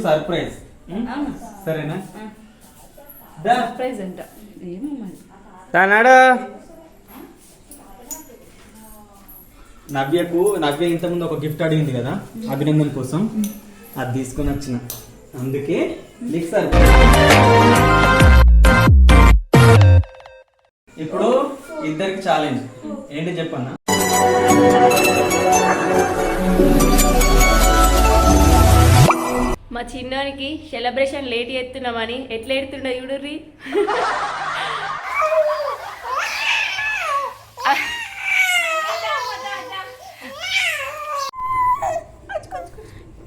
Surprise సరేనా? Surprise అంట ఏమో మరి. తనాడు నవ్య ఇంతకుముందు ఒక గిఫ్ట్ అడిగింది కదా అభినందన్ కోసం, అది తీసుకొని వచ్చిన. అందుకే నీకు సర్ప్రైజ్. ఇప్పుడు ఇద్దరికి ఛాలెంజ్ ఏంటి చెప్పన్నా? మా చిన్నోనికి సెలబ్రేషన్ లేట్ చేస్తున్నామని ఎట్లా ఎడుతుండ చూడుర్రి.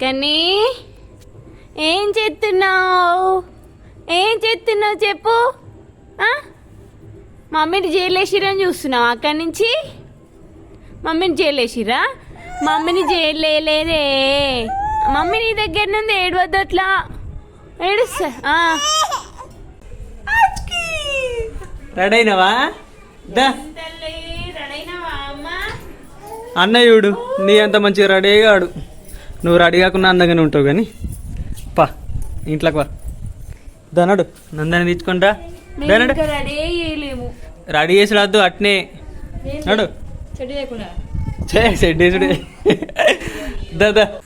కానీ ఏం చేస్తున్నావు చెప్పు. మమ్మీని జైలేసిరని చూస్తున్నావు అక్కడి నుంచి. మమ్మీని జైలేసిరా? మమ్మీని జైలేదే. మమ్మీ నీ దగ్గర నుండి ఏడవద్దు, అట్లా ఏడుస్తా. రెడీ అయినావా? అన్నయ్యుడు నీ అంత మంచిగా రెడీ కాడు. నువ్వు రెడీ కాకుండా అందంగానే ఉంటావు కానీ పా ఇంట్లోకి వా. దనడు నందని తీర్చుకుంటా. రెడీ చేసి రాదు అట్నే నడు.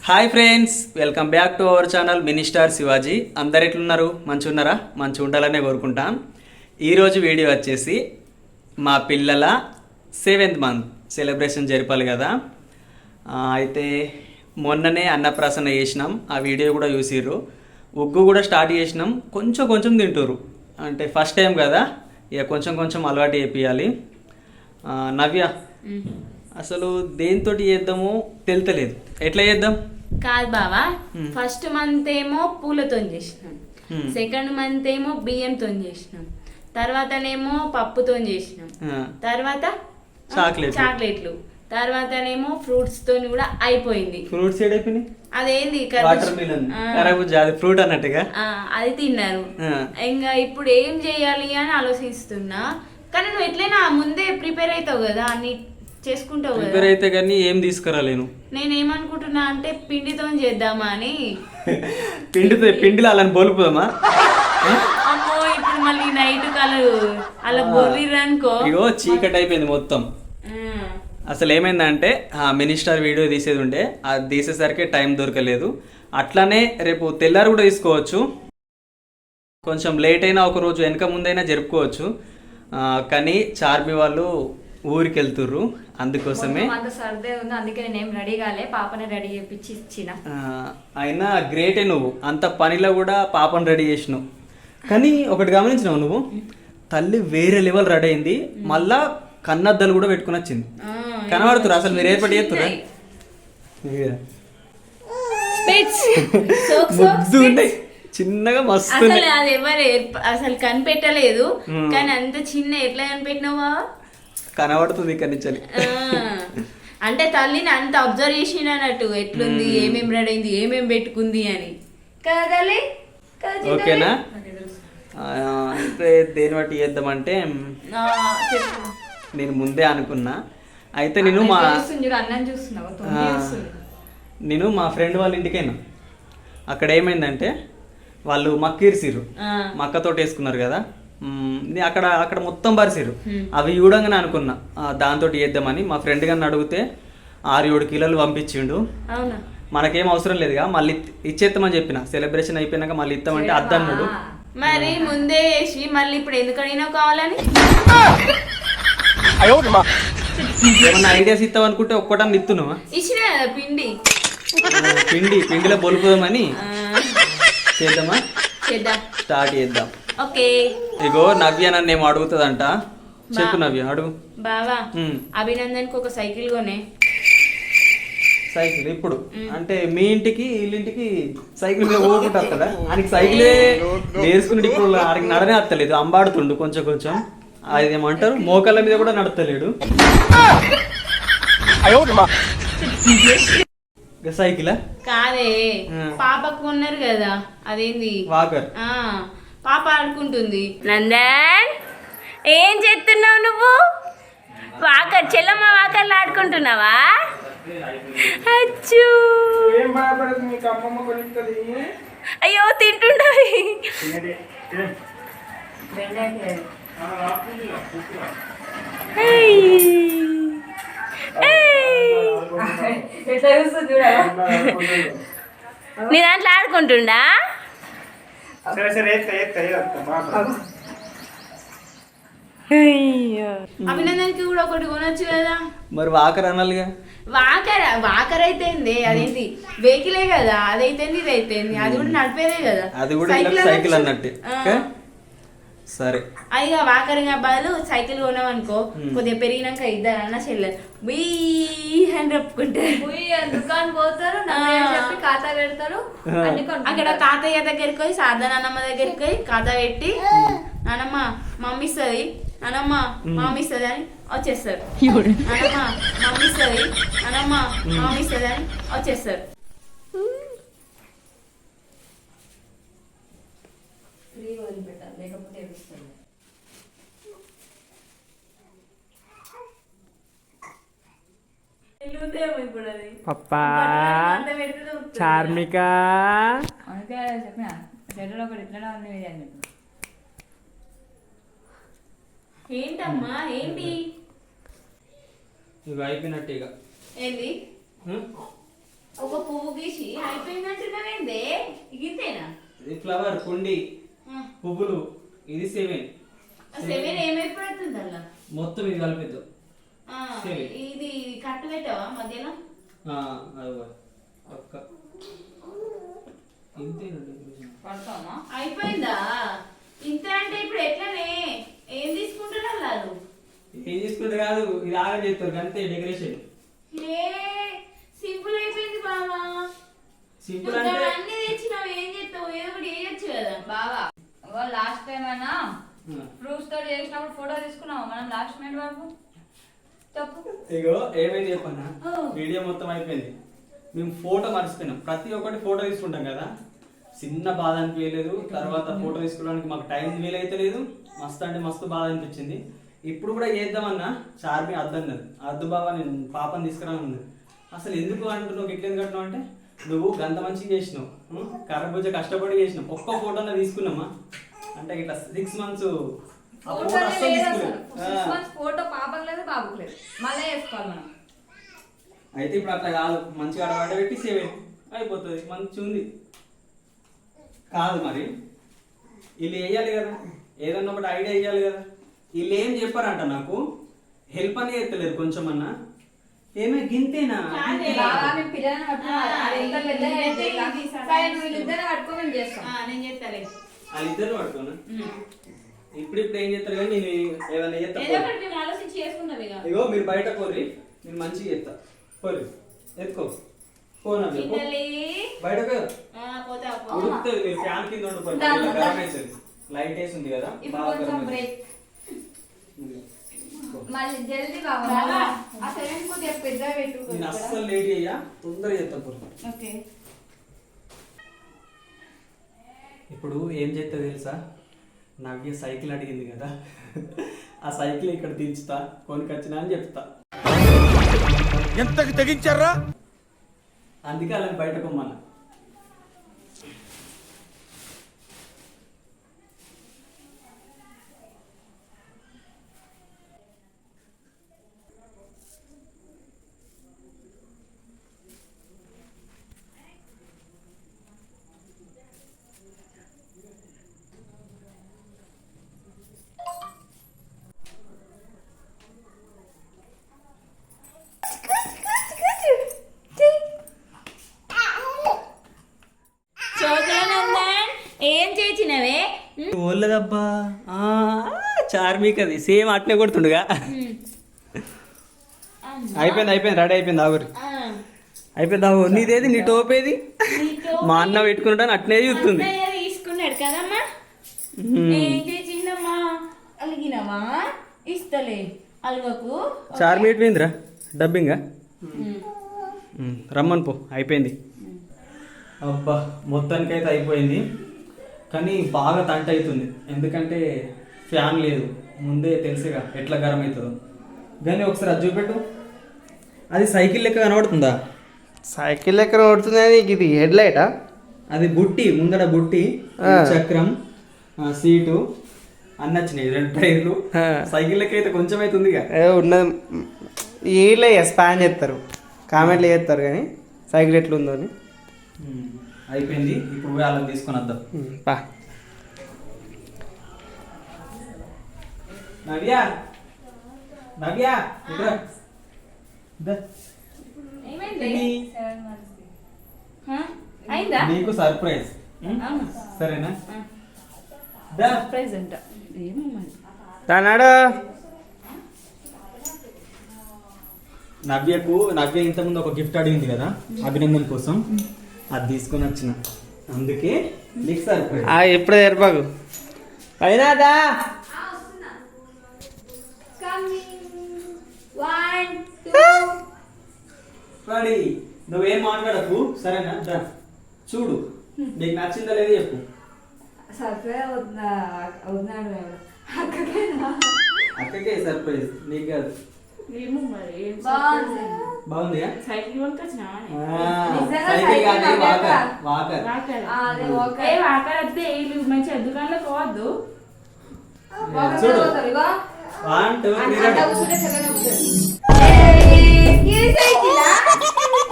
Hi friends, welcome back to our channel minister Shivaji. అందరు ఎట్లున్నారు? మంచిగా ఉన్నారా? మంచిగా ఉండాలనే కోరుకుంటాం. ఈరోజు వీడియో వచ్చేసి మా పిల్లల 7th మంత్ సెలబ్రేషన్ జరిపాలి కదా. అయితే మొన్ననే అన్నప్రాసన చేసినాం, ఆ వీడియో కూడా చూసిర్రు. ఉగ్గు కూడా స్టార్ట్ చేసినాం. కొంచెం కొంచెం తింటారు, అంటే ఫస్ట్ టైం కదా, ఇక కొంచెం కొంచెం అలవాటు చేపియాలి. నవ్య అసలు దేంతో చేద్దామో తెలుతలేదు, ఎట్లా చేద్దాం? కాదు బావా, ఫస్ట్ మంత్ ఏమో పూలతో చేసినాం, సెకండ్ మంత్ ఏమో బియ్యంతో చేసినాం, తర్వాతనేమో పప్పుతో చేసినాం, తర్వాత చాక్లెట్లు, తర్వాతనేమో ఫ్రూట్స్ తోని కూడా అయిపోయింది. ఫ్రూట్స్ ఏడైపోయినాయి? అదేంది ఫ్రూట్ అన్నట్టుగా అది తిన్నారు. ఇంకా ఇప్పుడు ఏం చేయాలి అని ఆలోచిస్తున్నా. కానీ నువ్వు ఎట్లయినా ముందే ప్రిపేర్ అవుతావు కదా, అన్ని చేసుకుంటావు కదా. ప్రిపేర్ అయితే కానీ ఏం తీసుకురాలేను. నేనేమనుకుంటున్నా అంటే పిండితో చేద్దామా అని. పిండిలో అలా బోలుపుదామా? అమ్మో ఇప్పుడు మళ్ళీ నైట్ కాలు అలా బొర్రిరనుకో. ఇగో చీకటి అయిపోయింది మొత్తం. అసలు ఏమైందంటే మినిస్టర్ వీడియో తీసేది ఉండే, అది తీసేసరికి టైం దొరకలేదు. అట్లానే రేపు తెల్లారు కూడా తీసుకోవచ్చు, కొంచెం లేట్ అయినా ఒక రోజు వెనక ముందైనా జరుపుకోవచ్చు. కానీ చార్మి వాళ్ళు ఊరికి వెళ్తుర్రు, అందుకోసమే. అందుకే నేను రెడీ కాలే, పాపని రెడీ చేపించి ఇచ్చిన. అయినా గ్రేటే, నువ్వు అంత పనిలో కూడా పాపను రెడీ చేసినావు. కానీ ఒకటి గమనించినావు, నువ్వు తల్లి వేరే లెవెల్ రెడీ అయింది, మళ్ళా కన్నద్దాలు కూడా పెట్టుకుని వచ్చింది. కనబడుతురా? అసలు మీరు ఏర్పాటు చేస్తురా? చిన్నగా మస్తు అసలు కనిపెట్టలేదు, కానీ అంత చిన్న ఎట్లా కనిపెట్టినావా? కనబడుతుంది ఇక్కడ నుంచి. అంటే తల్లిని అంత అబ్జర్వ్ చేసినట్టు ఎట్లుంది, ఏమేం రెడీ అయింది, ఏమేం పెట్టుకుంది అని కదా తల్లి. ఓకేనా? దేని బట్టి చేద్దామంటే నేను ముందే అనుకున్నా. అయితే నేను మా ఫ్రెండ్ వాళ్ళ ఇంటికైనా, అక్కడ ఏమైందంటే వాళ్ళు మక్కిరిసిర్రు, మక్కతోటి వేసుకున్నారు కదా, అక్కడ మొత్తం పరిసిర్రు. అవి చూడంగానే అనుకున్నా దాంతో చేద్దామని. మా ఫ్రెండ్ గారిని అడిగితే 6-7 కిలోలు పంపించిండు. మనకేం అవసరం లేదుగా, మళ్ళీ ఇచ్చేస్తామని చెప్పిన. సెలబ్రేషన్ అయిపోయినాక మళ్ళీ ఇస్తామంటే అద్దన్నాడు. మరి ముందే వేసి మళ్ళీ ఇప్పుడు ఎందుకు అడిగినావు కావాలని? ఏమన్నా ఐడియాస్ ఇస్తావు అనుకుంటే ఒక్కటన్నా ఇస్తున్నావా? ఇచ్చిన పిండిలో బొలుపుదామని. చేద్దామా? స్టార్ట్ చేద్దాం. ఓకే. ఇగో నవ్య నన్ను ఏమో అడుగుతుందంట. చెప్పు నవ్య, అడుగు. బావా, అభినందన్కి ఒక సైకిల్ కొనే. సైకిల్ ఇప్పుడు అంటే మీ ఇంటికి వీళ్ళింటికి సైకిల్ మీద పోకుంటారు కదా, ఆయనకి సైకిలే నేర్చుకుని ఇప్పుడు ఆయనకి నడనే వస్తలేదు, అంబాడుతుండు కొంచెం కొంచెం. అది ఏమంటారు, మోకాళ్ళ మీద కూడా నడతలేడు. సైకిలా కాదే, పాపకు ఉన్నారు కదా, అదేంది వాకర్. పాప ఆడుకుంటుంది. నందన్, ఏం చేస్తున్నావు నువ్వు? వాకర్, చెల్లమ్మ వాకర్లు ఆడుకుంటున్నావా? అచ్చు, అయ్యో తింటుండవి. నీ దాంట్లో ఆడుకుంటుండా? అభినందన్కి కూడా ఒకటి కొనొచ్చు కదా. మరి వాకర్ అనాలిగా. వాకర్ అయితే అదేంటి వెహికలే కదా, అదైతే ఇది అయితే అది కూడా నడిపేదే కదా, అది కూడా సైకిల్ అన్నట్టు. సరే అదిగా వాకర్ బదులు సైకిల్ కొన్నామనుకో, కొద్దిగా పెరిగినాక ఇద్దరన్నా చెల్లెలు బుయ్యి అని చెప్పుకుంటారు. దుకాణం పోతారు, ఖాతా పెడతారు. అక్కడ తాతయ్య దగ్గరికి పోయి శారదా నాన్నమ్మ దగ్గరికి పోయి ఖాతా పెట్టి నానమ్మ మమ్మీ ఇస్తుంది, నానమ్మ మమ్మీ ఇస్తుంది అని వచ్చేస్తారు. నానమ్మ మమ్మీ ఇస్తుంది, నానమ్మ మమ్మీ ఇస్తుంది అని వచ్చేస్తారు. లేకపోతే ఏడుస్తుంది. పప్పా చార్మిక అందుకే చెప్పిన చెడ్డలో ఒకటి ఇట్లా ఉంది అని చెప్పి. ఏంటమ్మా ఏంటి ఇవి అయిపోయినట్టు ఇక ఏంది ఒక పువ్వు గీసి అయిపోయినట్టున్నావేందే? ఇంతేనా? ఇది ఫ్లవర్ కుండి పువ్వులు, ఇది 7 ఏమైపోతుంది అలా మొత్తం ఇది కలిపిద్దాం. ఇది కట్టు పెట్టావా మధ్యలో? పడతామా? అయిపోయిందా? ఇంత అంటే ఇప్పుడు ఎట్లనే ఏం తీసుకుంటున్నారు వాళ్ళు? ఏం తీసుకుంటే కాదు, ఇది ఆగా చేస్తారు అంతే. డెకరేషన్ సింపుల్ అయిపోయింది బావా. సింపుల్ అంటే అన్ని తెచ్చినావు, ఏం చేస్తావు? ఏదో ఒకటి వేయచ్చు కదా బావా. లాస్ట్ టైం అయినా ఫ్రూట్స్ తో చేసినప్పుడు ఫోటో తీసుకున్నావు మనం లాస్ట్ మినిట్ వరకు. చెప్పు. ఇగో ఏమైంది చెప్పన్నా, వీడియో మొత్తం అయిపోయింది, మేము ఫోటో మర్చిపోయినాం. ప్రతి ఒక్కటి ఫోటో తీసుకుంటాం కదా, చిన్న బాధ అనిపించలేదు. తర్వాత ఫోటో తీసుకోవడానికి మాకు టైం వీలైతే లేదు. మస్తు అంటే మస్తు బాధ అనిపించింది. ఇప్పుడు కూడా చేద్దామన్నా చార్మి అద్దన్నది, అద్దు బాబా నేను పాపని తీసుకురాను. అసలు ఎందుకు అంటున్నావు, ఇట్లా ఎందుకు అంటున్నావు అంటే, నువ్వు గంత మంచిగా చేసినావు, కర్రబుజ్జ కష్టపడి చేసినావు. ఒక్క ఫోటోలో తీసుకున్నామా అంటే ఇట్లా 6 months ఫోటో పాపకు లేదు బాబుకు లేదు, మళ్ళీ వేసుకోవాలి మనం. అయితే ఇప్పుడు అట్లా కాదు, మంచిగా ఆడబడ్డ పెట్టి 7 అయిపోతుంది, మంచి ఉంది కాదు. మరి వీళ్ళు వేయాలి కదా, ఏదన్నా ఒకటి ఐడియా వేయాలి కదా. వీళ్ళు ఏం చెప్పారంట నాకు, హెల్ప్ అని చేస్తలేరు కొంచెం అన్నా. ఏమే గింతేనా? పిల్లల్ని వాళ్ళిద్దరు పట్టుకోనా? ఇప్పుడు ఏం చేస్తారు కానీ నేను ఏదైనా చేస్తా. ఇగో మీరు బయట పోరి, నేను మంచిగా చేస్తా. పోరి ఎత్తుకో, పోనా బయటకు ఉడుకుతుంది. మీరు ఫ్యాన్ కింద ఉండిపోయి గరం అవుతుంది, లైట్ వేసి ఉంది కదా బాగా గరం అవుతుంది. నేను అస్సలు లేట్ అయ్యా, తొందరగా చేస్తా. పోరి ఇప్పుడు ఏం చేస్తా తెలుసా, నవ్య సైకిల్ అడిగింది కదా, ఆ సైకిల్ ఇక్కడ దించుతా, కొనుకొచ్చినా అని చెప్తా. ఎంతకు తెగించారా? అందుకే అలా బయట కొమ్మన్నా. ఏం చేసినవే? ఓళ్ళదబ్బా చార్మికది సేమ్ అట్నే కొడుతుండగా. అయిపోయింది రెడీ అయిపోయింది. ఆగురి అయిపోయింది. ఆగు నీదేది, నీ టోపేది? మా అన్న పెట్టుకుంటాను అట్నే చూస్తుంది. తీసుకున్నాడు కదమ్మా. ఏం చేసిందమ్మా? అలిగినవా? ఇస్తలే అలగకు. చార్మి ఎట్టిపోయిందిరా డబ్బింగా? రమ్మని పో, అయిపోయింది. అబ్బా మొత్తానికైతే అయిపోయింది, కానీ బాగా తంట అవుతుంది. ఎందుకంటే ఫ్యాన్ లేదు, ముందే తెలుసుగా ఎట్లా గరం అవుతుందో. కానీ ఒకసారి అది చూపెట్టు, అది సైకిల్ లెక్క కనబడుతుందా? సైకిల్ లెక్క కనబడుతుంది. ఇది హెడ్ లైటా? అది బుట్టి ముందర బుట్టి చక్రం సీటు అన్ని వచ్చినాయి 2 టైర్లు సైకిళ్ళకి అయితే కొంచెం అయితే ఉంది ఉన్నది వీళ్ళే స్పాన్ చేస్తారు కామెంట్లు చేస్తారు కానీ సైకిల్ ఎట్లుందో అని అయిపోయింది ఇప్పుడు పోయి వాళ్ళని తీసుకొని వద్దాం పా నవ్య నవ్య ఇక్కడ దా. ఏమైంది ఇది అయిందా నీకు సర్ప్రైజ్ అవునా సరేనా దా. సర్ప్రైజ్ అంట ఏమో మరి దానాడు నవ్య ఇంతకుముందు ఒక గిఫ్ట్ అడిగింది కదా అభినందన్ కోసం అది తీసుకొని వచ్చిన అందుకే నీకు సర్ప్రైజ్ ఎప్పుడు ఏర్పాకు అయినాదా రెడీ నువ్వేం మాట్లాడకు సరేనా దా. చూడు నీకు నచ్చిందా లేదా చెప్పు అక్కకే సర్ప్రైజ్ నీకు కాదు ఏమో మరి ఏం బాగుందిగా సైకిల్ కొనుకొచ్చినా సైకిల్ కాదు వాకర్ వాకర్ వస్తే వీళ్ళు మంచిగా దుకాణంలో పోవద్దు చూడు 1 2 3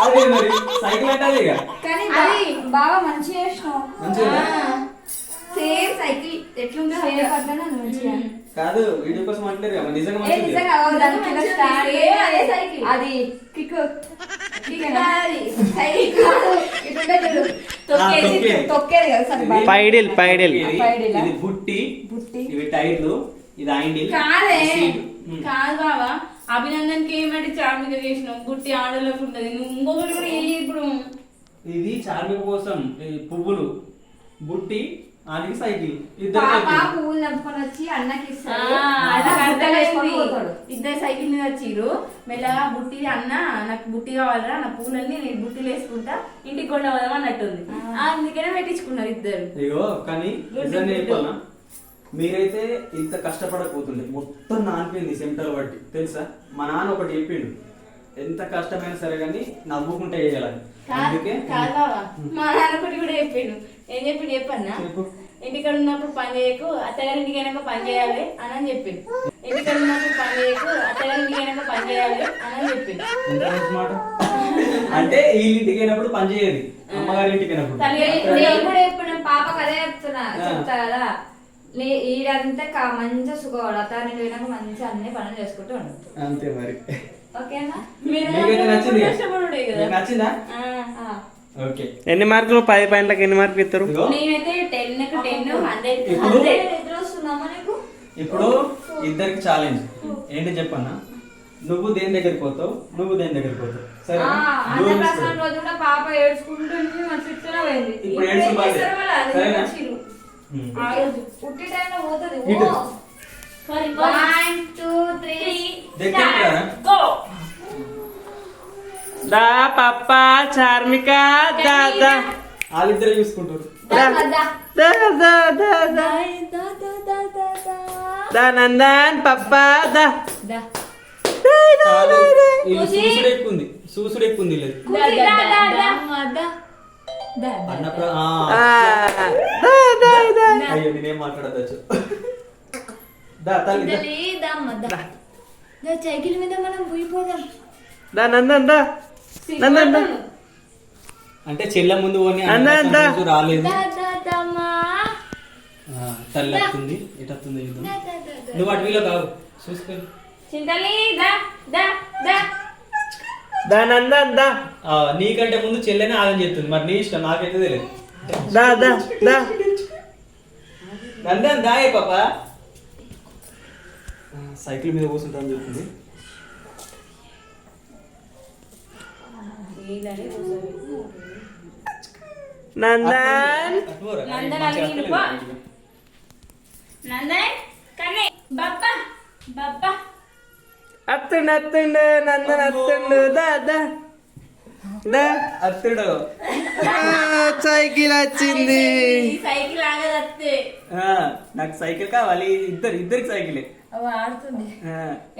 అదే మరి సైకిల్ అంటే అదేగా కానీ బాగా మంచిగా చేసినావు మంచిగా సేమ్ సైకిల్ ఎట్లుందో అదే పడ్డాను మంచిగా కాదు వీడియో కోసం అంటారు కదా నిజంగా ఏ మంచిది నిజంగా దాని కింద స్టాండ్ అదే సైకిల్ అది కిక్ తొక్కేది కదా సార్ పైడిల్ ఇది బుట్టి ఇవి టైర్లు ఇది ఐండిల్ కాదే కాదు బాబా అభినందన్ కి ఏమంటే చార్మిక చేసినావు బుట్టి ఆడలకు ఉంటది నువ్వు ఇంకొకటి కూడా ఇప్పుడు ఇది చార్మిక కోసం ఈ పువ్వులు బుట్టి ఆడికి సైకిల్ పాప పువ్వులు నడుపుకొని వచ్చి అన్నకి ఇస్తాడు ఇద్దరు సైకిల్ మీద వచ్చిర్రు మెల్లగా బుట్టి అన్న నాకు బుట్టి కావాలరా నా పూలన్నీ నేను బుట్టిలు వేసుకుంటా ఇంటికి కొండ పోదాం అన్నట్టుంది అందుకనే పెట్టించుకున్నారు ఇద్దరు అయ్యో కానీ నిజంగా చెప్పాలా మీరైతే ఇంత కష్టపడకపోతుండే మొత్తం నానిపోయింది సెంటర్ బట్టి తెలుసా మా నాన్న ఒకటి చెప్పిండు ఎంత కష్టమైనా సరే కానీ నవ్వుకుంటే వేయాలి అందుకే కాదు బాబా మా నాన్న ఒకటి కూడా చెప్పిండు ఏం చెప్పిండు చెప్పన్నా ఇంటికాడ ఉన్నప్పుడు పని చేయకు అత్తగారి ఇంటికి అయినాక పని చేయాలి అని చెప్పిండు ఇంటికాడ ఉన్నప్పుడు పని చేయకు అత్తగారి ఇంటికి అయినాక పని చేయాలి అని చెప్పిండు ఎంత మంచి మాట అంటే ఈ ఇంటికి అయినప్పుడు పని చేయదు అమ్మగారి ఇంటికి నేను కూడా ఎప్పుడు పాపకు అదే చెప్తా కదా ఈడంతా మంచిగా సుఖపడు అతని పోయినాక మంచిగా అన్ని పనులు చేసుకుంటూ ఉండదు అంతే మరి ఓకేనా మీకైతే నచ్చింది నచ్చిందా ఓకే ఎన్ని మార్కులు 10 పాయింట్లకు ఎన్ని మార్కులు ఇస్తారు నేనైతే 10 కు 10 100 ఇప్పుడు ఇద్దరికి ఛాలెంజ్ ఏంటి చెప్పన్నా నువ్వు దేని దగ్గరికి పోతావు నువ్వు దేని దగ్గరికి పోతావు సరే అన్నప్రాసన రోజు కూడా పాప ఏడ్చుకుంటుంది మంచిగా పోయింది ఇప్పుడు ఏడ్చుకోవాలి సరేనా పుట్టి టైంలో పోతుంది ఇటు. 1 2 3 దగ్గరికి రారా? దా పప్ప చార్మిక దా దా వాళ్ళిద్దరే చూసుకుంటారు దా దా దా దా దా దా నందన్ పప్ప దా చూసుడు ఎక్కువ ఉంది లేదు అయ్యో నేనేం మాట్లాడచ్చు దా తల్లి సైకిల్ మీద మనం పోయిపోదాం దా నందన్ దా నందన్ దా అంటే చెల్ల ముందు పోనీ రాలేదు తల్లి వస్తుంది ఎటు వస్తుంది నువ్వు అటు వీలో కావు చూసుకొని చింతలి దా దా దా దా నందన్ దా నీకంటే ముందు చెల్లెనే ఆగం చేస్తుంది మరి నీ ఇష్టం నాకైతే తెలియదు దా దా దా నందన్ దాయే పాప సైకిల్ మీద కూర్చుంటాను చెప్తుంది నందన్ నందన్ అలిగిండు పో నందన్ కన్నే బప్పా బప్పా అత్తుండు అత్తుండు నందన్ అత్తుండు దా దా దా అత్తుడు సైకిల్ వచ్చింది సైకిల్ ఆగదు అత్తే నాకు సైకిల్ కావాలి ఇద్దరికి సైకిలే ఆడుతుంది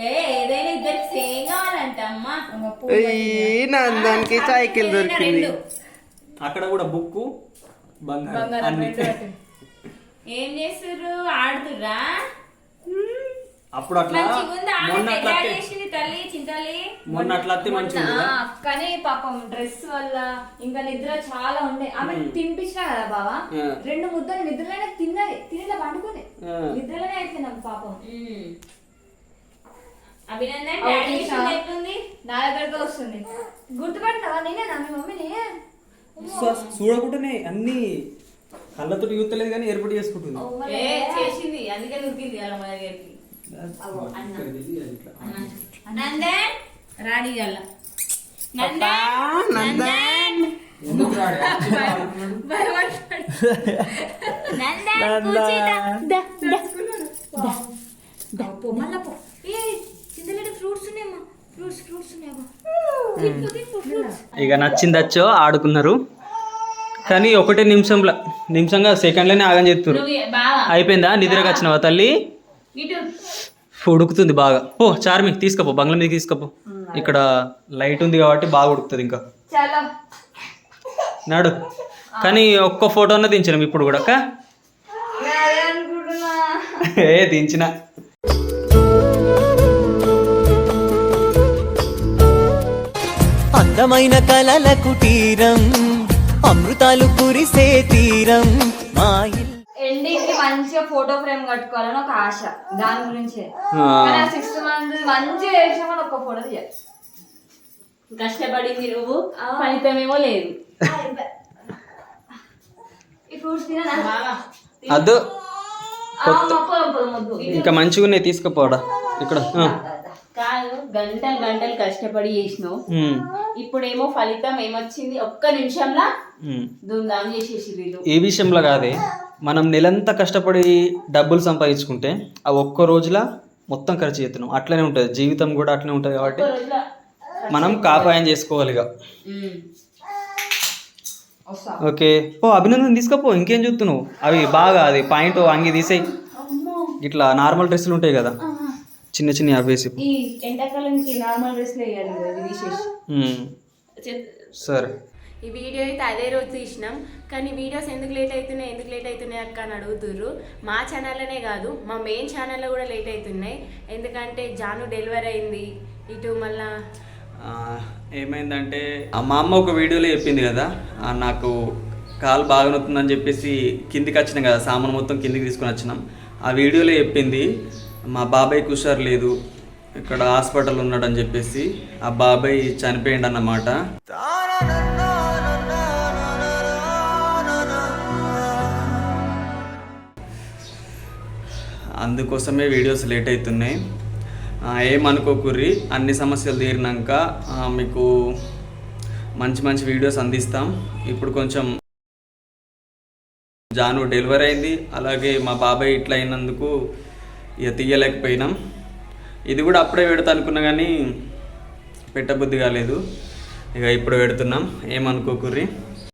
ఏదైనా ఇద్దరికి సేమ్ కావాలంట అమ్మా నందన్కి సైకిల్ దొరికింది అక్కడ కూడా బుక్ బంగారం అన్ని. ఏం చేస్తుర్రు? ఆడుతుర్రా? అప్పుడు అట్లా మంచిగుందా? మొన్న అట్లా పెద్ద చేసింది తల్లి చింతల్లి. మొన్న అట్లా అత్తే మంచిగా ఉంది కదా? కానీ పాపం డ్రెస్ వల్ల ఇంకా నిద్ర చాలా ఉండే ఆమె తినిపించినా కదా బావా 2 ముద్దలు నిద్రలోనే తినేలా పండుకుంది నిద్రలోనే అయిపోయింది పాపం. అభినందన్ డాడీ చేసింది ఎట్లుంది? నా దగ్గరకు వస్తుంది గుర్తుపట్టినావా నేనేనా మీ మమ్మీని చూడకుండానే అన్ని కళ్ళతో యూతలేదు కానీ ఏర్పాటు చేసుకుంటుంది. ఏ చేసింది అందుకే నువ్వుంది అలా మన దగ్గరికి. నందన్ రాడి గల్ల నందన్ ఇక నచ్చిందచ్చో ఆడుకున్నారు కానీ ఒకటే నిమిషంగా సెకండ్లోనే ఆగం చేస్తున్నారు. అయిపోయిందా? నిద్రకు వచ్చినావా తల్లి? ఉడుకుతుంది బాగా. పో చార్మి తీసుకపో, బంగ్లా మీద తీసుకపో. ఇక్కడ లైట్ ఉంది కాబట్టి బాగా ఉడుకుతుంది. ఇంకా నాడు కానీ ఒక్క ఫోటోనే దించినాం ఇప్పుడు కూడా అక్క. ఏ దించిన అందమైన కలల కుటీరం అమృతాలు కురిసే తీరం మా ఎండింగ్ మంచిగా ఫోటో ఫ్రేమ్ కట్టుకోవాలని ఒక ఆశ దాని గురించే. 6 మంత్ మంచిగా చేసామని ఒక ఫోటో తీయాలి. కష్టపడింది నువ్వు, ఫలితమేమో లేదు. ఈ ఫ్రూట్స్ తినా అద్దు ఇంకా మంచిగా ఉన్నాయి తీసుకుపోడా ఇక్కడ. కాదు గంటలు కష్టపడి చేసినావు, ఇప్పుడేమో ఫలితం ఏమొచ్చింది? ఒక్క నిమిషంలో ధూమ్ధాం చేసేసి వీళ్ళు. ఏ విషయంలో కాదే, మనం నెలంతా కష్టపడి డబ్బులు సంపాదించుకుంటే ఆ ఒక్క రోజులా మొత్తం ఖర్చు చేస్తున్నాం. అట్లనే ఉంటుంది జీవితం కూడా, అట్లనే ఉంటుంది కాబట్టి మనం కాపాయం చేసుకోవాలి. ఇక ఓకే ఓ అభినందన తీసుకపో. ఇంకేం చూస్తున్నావు? అవి బాగా అది పాయింట్ అంగి తీసేయి. ఇట్లా నార్మల్ డ్రెస్సులు ఉంటాయి కదా చిన్న చిన్న అవేసి ఈ ఎండాకాలంకి నార్మల్ డ్రెస్లు వేయాలి కదా, ఇది తీసేసి. సరే ఈ వీడియో అయితే అదే రోజు తీసినాం, కానీ వీడియోస్ ఎందుకు లేట్ అవుతున్నాయి అక్క అని అడుగుతుర్రు. మా ఛానల్లోనే కాదు, మా మెయిన్ ఛానల్లో కూడా లేట్ అవుతున్నాయి. ఎందుకంటే జాను డెలివరీ అయింది. ఇటు మళ్ళా ఏమైందంటే మా అమ్మ ఒక వీడియోలో చెప్పింది కదా, నాకు కాలు బాగా నొత్తుందని చెప్పేసి కిందికి వచ్చినాం కదా, సామాన్ మొత్తం కిందికి తీసుకొని వచ్చినాం. ఆ వీడియోలో చెప్పింది మా బాబాయ్కి హుషారు లేదు, ఇక్కడ హాస్పిటల్ ఉన్నాడని చెప్పేసి. ఆ బాబాయ్ చనిపోయిండు అన్నమాట. అందుకోసమే వీడియోస్ లేట్ అవుతున్నాయి. ఏమనుకోకుర్రి, అన్ని సమస్యలు తీరినాక మీకు మంచి వీడియోస్ అందిస్తాం. ఇప్పుడు కొంచెం జాను డెలివరీ అయింది, అలాగే మా బాబాయ్ ఇట్లా అయినందుకు ఇక తీయలేకపోయినాం. ఇది కూడా అప్పుడే పెడతా అనుకున్నా కానీ పెట్టబుద్ధి కాలేదు. ఇక ఇప్పుడు పెడుతున్నాం, ఏమనుకోకుర్రి.